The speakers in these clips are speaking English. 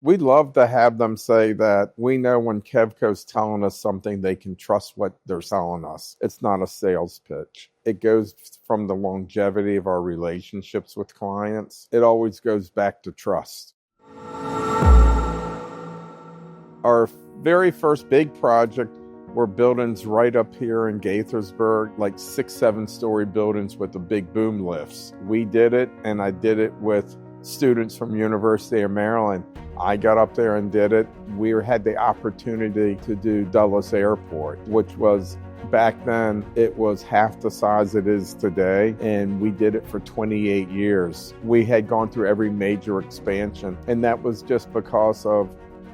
We'd love to have them say that we know when Kevco's telling us something, they can trust what they're selling us. It's not a sales pitch. It goes from the longevity of our relationships with clients. It always goes back to trust. Our very first big project were buildings right up here in Gaithersburg, like 6-7-story buildings with the big boom lifts. We did it, and I did it with students from University of Maryland. I got up there and did it. We had the opportunity to do Dulles Airport, which was, back then, it was half the size it is today, and we did it for 28 years. We had gone through every major expansion, and that was just because of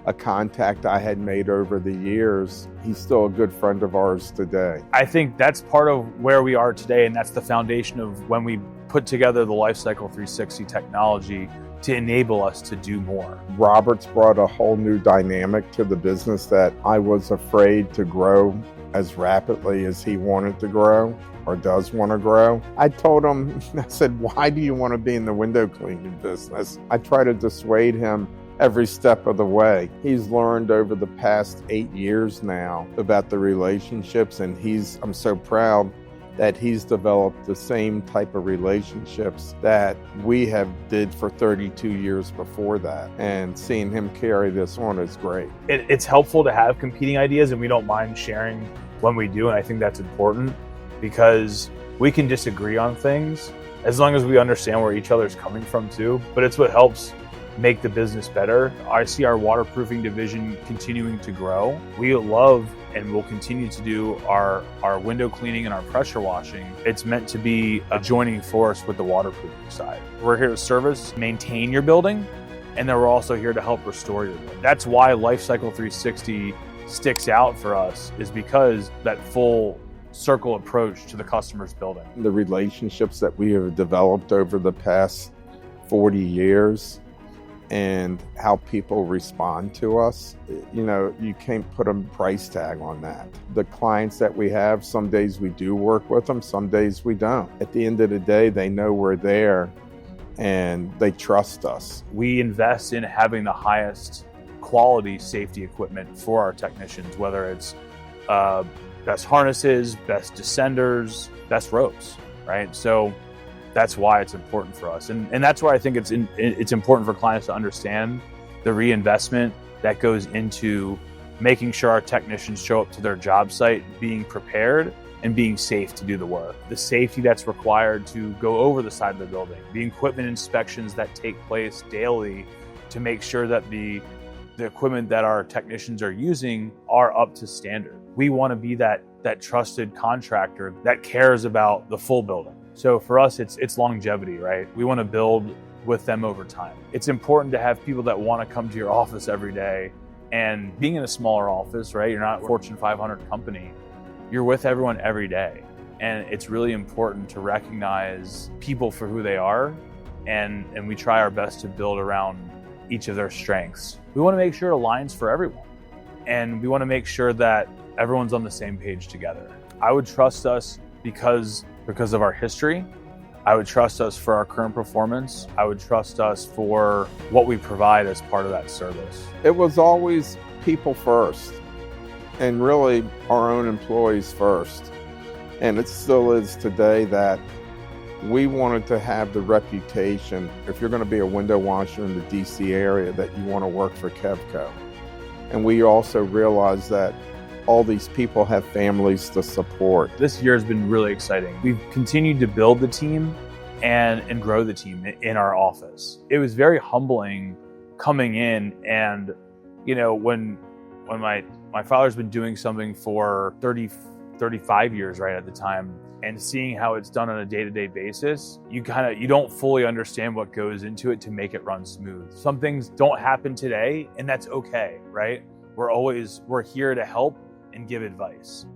a contact I had made over the years. He's still a good friend of ours today. I think that's part of where we are today, and that's the foundation of when we put together the Lifecycle 360 technology to enable us to do more. Robert's brought a whole new dynamic to the business that I was afraid to grow as rapidly as he wanted to grow or does want to grow. I told him, I said, why do you want to be in the window cleaning business? I try to dissuade him every step of the way. He's learned over the past 8 years now about the relationships, and I'm so proud that he's developed the same type of relationships that we have did for 32 years before that. And seeing him carry this on is great. It's helpful to have competing ideas, and we don't mind sharing when we do. And I think that's important because we can disagree on things as long as we understand where each other's coming from too. But it's what helps make the business better. I see our waterproofing division continuing to grow. We love and will continue to do our window cleaning and our pressure washing. It's meant to be a joining force with the waterproofing side. We're here to service, maintain your building, and then we're also here to help restore your building. That's why Lifecycle 360 sticks out for us, is because that full circle approach to the customer's building. The relationships that we have developed over the past 40 years and how people respond to us, you can't put a price tag on that. The clients that we have, some days we do work with them, some days we don't. At the end of the day, they know we're there and they trust us. We invest in having the highest quality safety equipment for our technicians, whether it's best harnesses, best descenders, best ropes, right? So that's why it's important for us. And that's why I think it's important for clients to understand the reinvestment that goes into making sure our technicians show up to their job site being prepared and being safe to do the work. The safety that's required to go over the side of the building, the equipment inspections that take place daily to make sure that the equipment that our technicians are using are up to standard. We want to be that trusted contractor that cares about the full building. So for us, it's longevity, right? We want to build with them over time. It's important to have people that want to come to your office every day. And being in a smaller office, right? You're not a Fortune 500 company. You're with everyone every day. And it's really important to recognize people for who they are. And we try our best to build around each of their strengths. We want to make sure it aligns for everyone. And we want to make sure that everyone's on the same page together. I would trust us because of our history. I would trust us for our current performance. I would trust us for what we provide as part of that service. It was always people first, and really our own employees first. And it still is today that we wanted to have the reputation, if you're going to be a window washer in the DC area, that you want to work for Kevco. And we also realized that all these people have families to support. This year has been really exciting. We've continued to build the team and grow the team in our office. It was very humbling coming in and, when my father's been doing something for 35 years right at the time, and seeing how it's done on a day-to-day basis, you don't fully understand what goes into it to make it run smooth. Some things don't happen today, and that's okay, right? We're here to help and give advice.